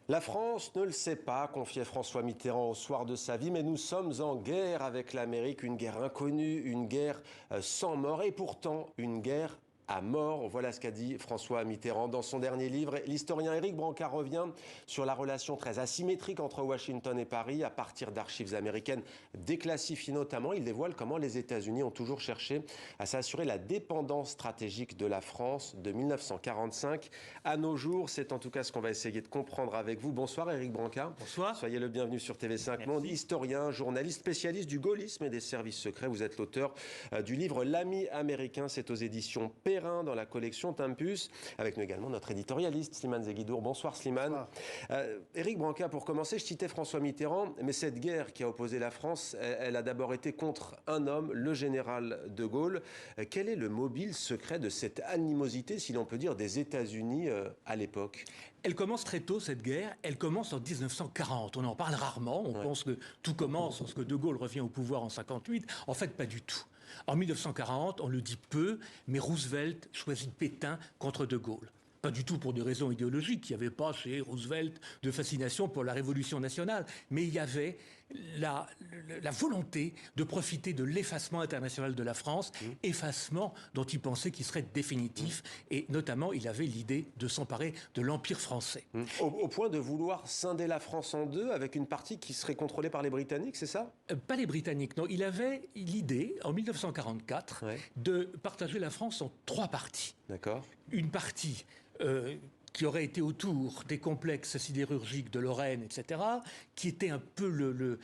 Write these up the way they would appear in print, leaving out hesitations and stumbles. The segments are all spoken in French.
La France ne le sait pas, confiait François Mitterrand au soir de sa vie, mais nous sommes en guerre avec l'Amérique, une guerre inconnue, une guerre sans mort et pourtant une guerre à mort. Voilà ce qu'a dit François Mitterrand dans son dernier livre. L'historien Éric Branca revient sur la relation très asymétrique entre Washington et Paris à partir d'archives américaines déclassifiées notamment. Il dévoile comment les États-Unis ont toujours cherché à s'assurer la dépendance stratégique de la France de 1945 à nos jours. C'est en tout cas ce qu'on va essayer de comprendre avec vous. Bonsoir Éric Branca. Bonsoir. Soyez le bienvenu sur TV5 Monde. Historien, journaliste, spécialiste du gaullisme et des services secrets. Vous êtes l'auteur du livre L'ami américain. C'est aux éditions Perrin dans la collection Tempus, avec nous également notre éditorialiste Slimane Zeguidour. Bonsoir Slimane. Éric Branca, pour commencer, je citais François Mitterrand, mais cette guerre qui a opposé la France, elle a d'abord été contre un homme, le général de Gaulle. Quel est le mobile secret de cette animosité, si l'on peut dire, des États-Unis à l'époque? Elle commence très tôt, cette guerre. Elle commence en 1940. On en parle rarement. On pense que tout commence lorsque De Gaulle revient au pouvoir en 1958. En fait, pas du tout. En 1940, on le dit peu, mais Roosevelt choisit Pétain contre De Gaulle. Pas du tout pour des raisons idéologiques. Il n'y avait pas chez Roosevelt de fascination pour la Révolution nationale. Mais il y avait la volonté de profiter de l'effacement international de la France, effacement dont il pensait qu'il serait définitif. Et notamment, il avait l'idée de s'emparer de l'Empire français. Au point de vouloir scinder la France en deux avec une partie qui serait contrôlée par les Britanniques, c'est ça? Pas les Britanniques, non. Il avait l'idée, en 1944, de partager la France en trois parties. D'accord. Une partie qui aurait été autour des complexes sidérurgiques de Lorraine, etc., qui était un peu le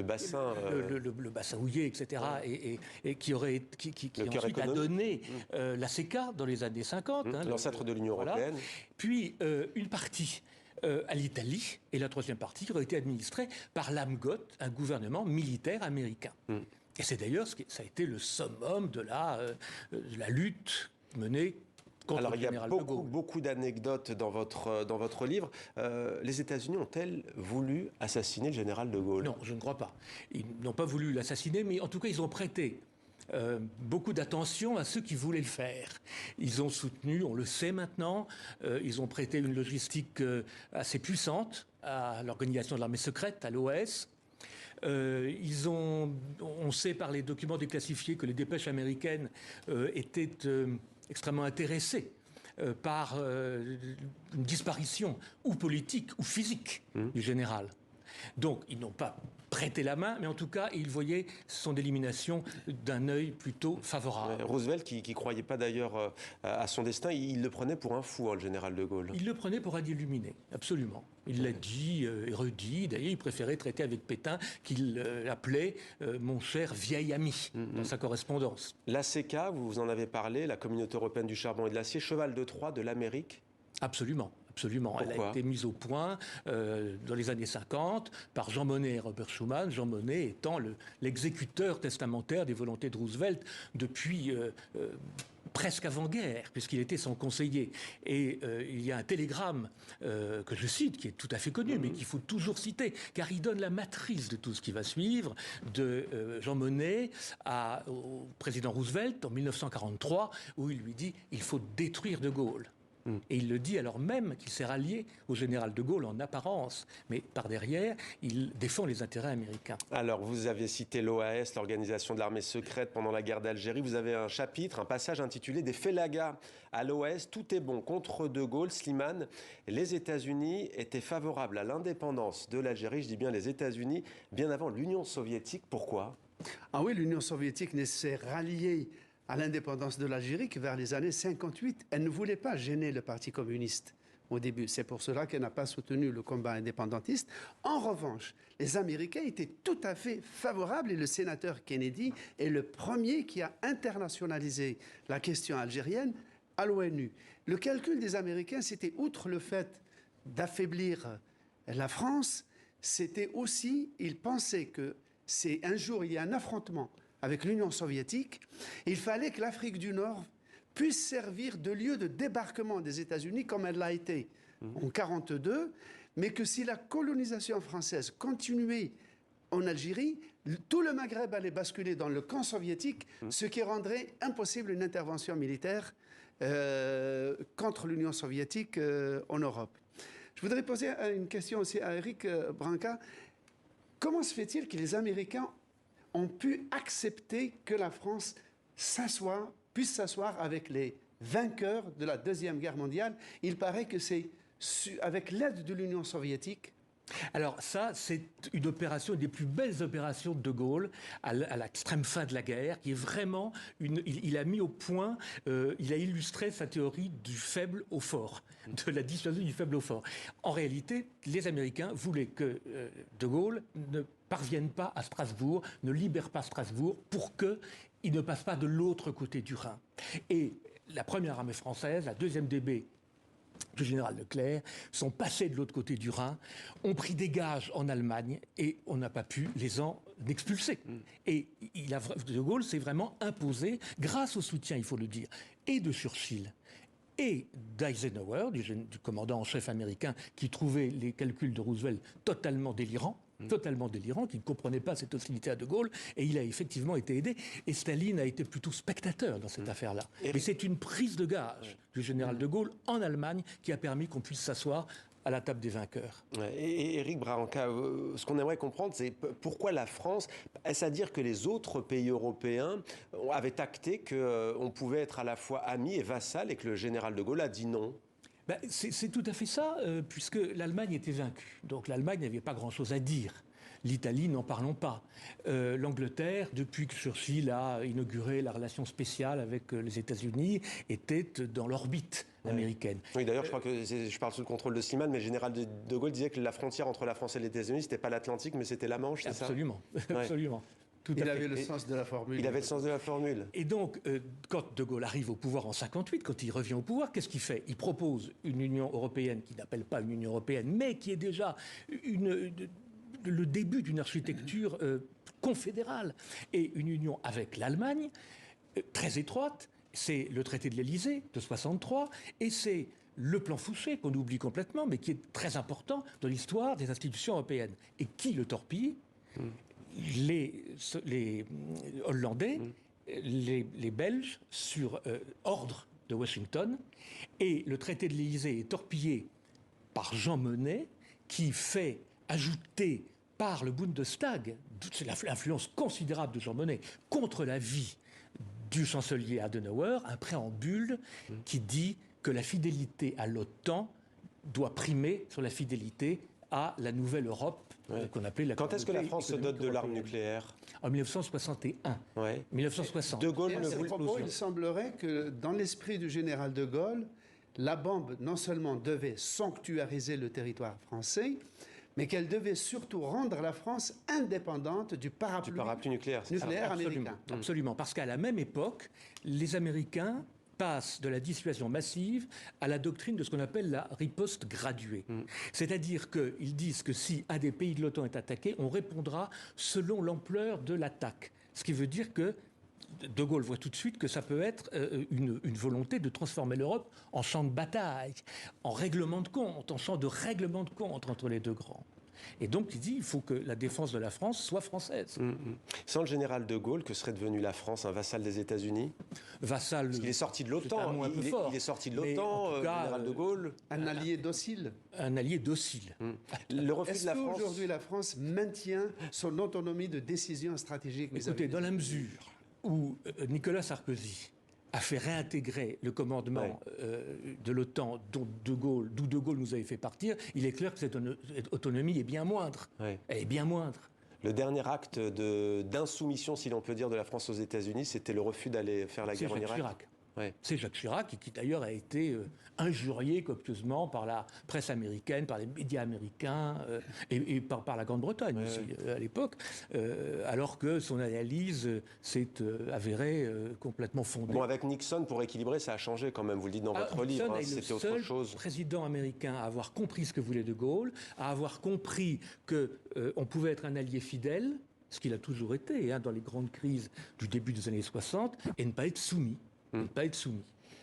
bassin, le bassin houillé, etc., et qui ensuite a donné la CECA dans les années 50. L'ancêtre de l'Union européenne. Puis une partie à l'Italie, et la troisième partie qui aurait été administrée par l'AMGOT, un gouvernement militaire américain. Et c'est d'ailleurs ça a été le summum de la lutte menée. Alors, il y a beaucoup d'anecdotes dans votre livre. Les États-Unis ont-elles voulu assassiner le général de Gaulle? Non, je ne crois pas. Ils n'ont pas voulu l'assassiner, mais en tout cas, ils ont prêté beaucoup d'attention à ceux qui voulaient le faire. Ils ont soutenu, on le sait maintenant, ils ont prêté une logistique assez puissante à l'organisation de l'armée secrète, à l'OS. On sait par les documents déclassifiés que les dépêches américaines étaient extrêmement intéressées par une disparition ou politique ou physique du général. Donc, ils n'ont pas prêté la main, mais en tout cas, ils voyaient son élimination d'un œil plutôt favorable. Roosevelt, qui ne croyait pas d'ailleurs à son destin, il le prenait pour un fou, le général de Gaulle. Il le prenait pour un illuminé, absolument. Il l'a dit et redit. D'ailleurs, il préférait traiter avec Pétain, qu'il appelait mon cher vieil ami, dans sa correspondance. La CECA, vous en avez parlé, la Communauté européenne du charbon et de l'acier, cheval de Troie de l'Amérique? Absolument. Absolument. Pourquoi? Elle a été mise au point dans les années 50 par Jean Monnet et Robert Schuman. Jean Monnet étant l'exécuteur testamentaire des volontés de Roosevelt depuis presque avant-guerre, puisqu'il était son conseiller. Et il y a un télégramme que je cite, qui est tout à fait connu, mais qu'il faut toujours citer, car il donne la matrice de tout ce qui va suivre, de Jean Monnet au président Roosevelt en 1943, où il lui dit « il faut détruire de Gaulle ». Et il le dit alors même qu'il s'est rallié au général de Gaulle en apparence, mais par derrière, il défend les intérêts américains. Alors, vous avez cité l'OAS, l'organisation de l'armée secrète pendant la guerre d'Algérie. Vous avez un chapitre, un passage intitulé « Des félagas à l'OAS, tout est bon contre de Gaulle, Slimane ». Les États-Unis étaient favorables à l'indépendance de l'Algérie, je dis bien les États-Unis, bien avant l'Union soviétique. Pourquoi? Ah oui, l'Union soviétique ne s'est ralliée à l'indépendance de l'Algérie que vers les années 58. Elle ne voulait pas gêner le Parti communiste au début. C'est pour cela qu'elle n'a pas soutenu le combat indépendantiste. En revanche, les Américains étaient tout à fait favorables et le sénateur Kennedy est le premier qui a internationalisé la question algérienne à l'ONU. Le calcul des Américains, c'était outre le fait d'affaiblir la France, c'était aussi, ils pensaient que c'est un jour, il y a un affrontement avec l'Union soviétique, il fallait que l'Afrique du Nord puisse servir de lieu de débarquement des États-Unis comme elle l'a été en 1942, mais que si la colonisation française continuait en Algérie, tout le Maghreb allait basculer dans le camp soviétique, ce qui rendrait impossible une intervention militaire contre l'Union soviétique en Europe. Je voudrais poser une question aussi à Éric Branca. Comment se fait-il que les Américains ont pu accepter que la France puisse s'asseoir avec les vainqueurs de la Deuxième Guerre mondiale? Il paraît que c'est avec l'aide de l'Union soviétique. Alors ça, c'est une opération, une des plus belles opérations de De Gaulle à l'extrême fin de la guerre, qui est vraiment il a mis au point, il a illustré sa théorie du faible au fort, de la dissuasion du faible au fort. En réalité, les Américains voulaient que De Gaulle ne parvienne pas à Strasbourg, ne libère pas Strasbourg, pour qu'il ne passe pas de l'autre côté du Rhin. Et la première armée française, la deuxième DB, du général Leclerc, sont passés de l'autre côté du Rhin, ont pris des gages en Allemagne et on n'a pas pu les en expulser. Et De Gaulle s'est vraiment imposé, grâce au soutien, il faut le dire, et de Churchill et d'Eisenhower, du commandant en chef américain, qui trouvait les calculs de Roosevelt totalement délirants, qui ne comprenait pas cette hostilité à De Gaulle, et il a effectivement été aidé. Et Staline a été plutôt spectateur dans cette affaire-là. Mais c'est une prise de gage du général De Gaulle en Allemagne qui a permis qu'on puisse s'asseoir à la table des vainqueurs. Et Éric Branca, ce qu'on aimerait comprendre, c'est pourquoi la France, est-ce à dire que les autres pays européens avaient acté qu'on pouvait être à la fois ami et vassal et que le général De Gaulle a dit non? C'est tout à fait ça, puisque l'Allemagne était vaincue. Donc l'Allemagne n'avait pas grand-chose à dire. L'Italie, n'en parlons pas. L'Angleterre, depuis que Churchill a inauguré la relation spéciale avec les États-Unis, était dans l'orbite américaine. Oui, d'ailleurs, je crois que je parle sous le contrôle de Slimane, mais le général de Gaulle disait que la frontière entre la France et les États-Unis, c'était pas l'Atlantique, mais c'était la Manche, c'est ça? Absolument, absolument. Il avait le sens de la formule. Il avait le sens de la formule. Et donc, quand De Gaulle arrive au pouvoir en 58, quand il revient au pouvoir, qu'est-ce qu'il fait? Il propose une Union européenne qui n'appelle pas une Union européenne, mais qui est déjà le début d'une architecture confédérale. Et une union avec l'Allemagne, très étroite. C'est le traité de l'Élysée de 63, et c'est le plan Fouché, qu'on oublie complètement, mais qui est très important dans l'histoire des institutions européennes. Et qui le torpille? Les Hollandais, les Belges, sur ordre de Washington, et le traité de l'Élysée est torpillé par Jean Monnet, qui fait ajouter par le Bundestag, c'est l'influence considérable de Jean Monnet, contre l'avis du chancelier Adenauer, un préambule qui dit que la fidélité à l'OTAN doit primer sur la fidélité à la nouvelle Europe. Qu'on appelait la Quand est-ce que la France se dote de l'arme nucléaire? En 1961. 1960. De Gaulle à ce propos, il semblerait que dans l'esprit du général de Gaulle, la bombe non seulement devait sanctuariser le territoire français, mais qu'elle devait surtout rendre la France indépendante du parapluie nucléaire américain. Absolument, parce qu'à la même époque, les Américains passe de la dissuasion massive à la doctrine de ce qu'on appelle la riposte graduée. C'est-à-dire qu'ils disent que si un des pays de l'OTAN est attaqué, on répondra selon l'ampleur de l'attaque. Ce qui veut dire que De Gaulle voit tout de suite que ça peut être une volonté de transformer l'Europe en champ de bataille, en règlement de compte, en champ de règlement de compte entre les deux grands. Et donc, il dit qu'il faut que la défense de la France soit française. Sans le général de Gaulle, que serait devenue la France, un vassal des États-Unis? Vassal. Parce qu'il est sorti de l'OTAN. Il est sorti de l'OTAN, le général de Gaulle. Un allié docile. Un allié docile. Le refus de la France. Est-ce qu'aujourd'hui la France maintient son autonomie de décision stratégique? Écoutez, dans la mesure où Nicolas Sarkozy a fait réintégrer le commandement de l'OTAN d'où De Gaulle nous avait fait partir, il est clair que cette autonomie est bien moindre. Elle est bien moindre. Le dernier acte d'insoumission, si l'on peut dire, de la France aux États-Unis, c'était le refus d'aller faire la guerre en Irak. Chirac. C'est Jacques Chirac, qui d'ailleurs a été injurié copieusement par la presse américaine, par les médias américains et par la Grande-Bretagne aussi à l'époque, alors que son analyse s'est avérée complètement fondée. Bon, avec Nixon, pour équilibrer, ça a changé quand même, vous le dites dans votre livre, c'était autre chose. Nixon est le seul président américain à avoir compris ce que voulait De Gaulle, à avoir compris qu'on pouvait être un allié fidèle, ce qu'il a toujours été dans les grandes crises du début des années 60, et ne pas être soumis.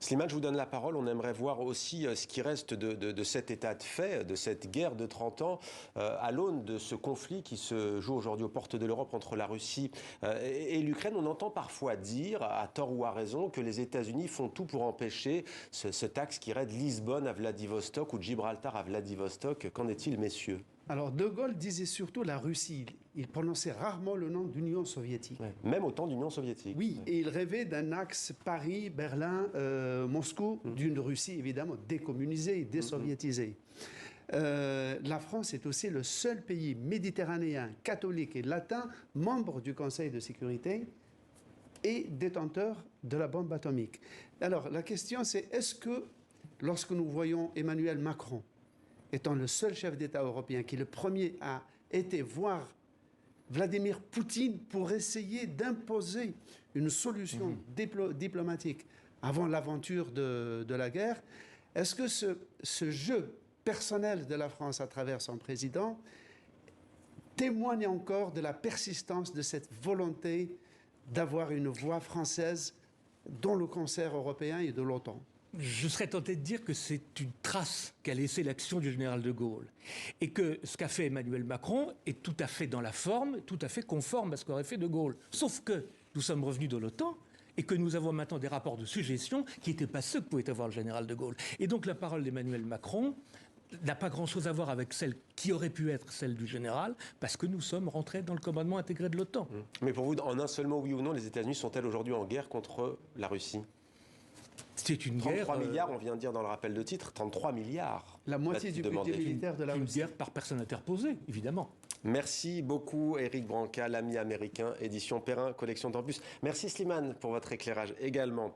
Slimane, je vous donne la parole. On aimerait voir aussi ce qui reste de cet état de fait, de cette guerre de 30 ans, à l'aune de ce conflit qui se joue aujourd'hui aux portes de l'Europe entre la Russie et l'Ukraine. On entend parfois dire, à tort ou à raison, que les États-Unis font tout pour empêcher cet axe qui irait de Lisbonne à Vladivostok ou de Gibraltar à Vladivostok. Qu'en est-il, messieurs ? Alors, De Gaulle disait surtout la Russie. Il prononçait rarement le nom d'Union soviétique. Ouais. Même au temps d'Union soviétique. Oui, et il rêvait d'un axe Paris, Berlin, Moscou, d'une Russie évidemment décommunisée, désoviétisée. La France est aussi le seul pays méditerranéen, catholique et latin, membre du Conseil de sécurité et détenteur de la bombe atomique. Alors, la question c'est, est-ce que, lorsque nous voyons Emmanuel Macron, étant le seul chef d'État européen qui, le premier, a été voir Vladimir Poutine pour essayer d'imposer une solution diplomatique avant l'aventure de la guerre, est-ce que ce jeu personnel de la France à travers son président témoigne encore de la persistance de cette volonté d'avoir une voix française dans le concert européen et de l'OTAN ? Je serais tenté de dire que c'est une trace qu'a laissée l'action du général de Gaulle. Et que ce qu'a fait Emmanuel Macron est tout à fait dans la forme, tout à fait conforme à ce qu'aurait fait de Gaulle. Sauf que nous sommes revenus de l'OTAN et que nous avons maintenant des rapports de suggestion qui n'étaient pas ceux que pouvait avoir le général de Gaulle. Et donc la parole d'Emmanuel Macron n'a pas grand-chose à voir avec celle qui aurait pu être celle du général, parce que nous sommes rentrés dans le commandement intégré de l'OTAN. Mais pour vous, en un seul mot, oui ou non, les États-Unis sont-elles aujourd'hui en guerre contre la Russie ? C'est une 33 guerre, milliards, on vient de dire dans le rappel de titre, 33 milliards. La moitié du budget militaire de la une Russie. guerre par personne interposée, évidemment. Merci beaucoup Éric Branca, l'ami américain, édition Perrin, collection Tempus. Merci Slimane pour votre éclairage également.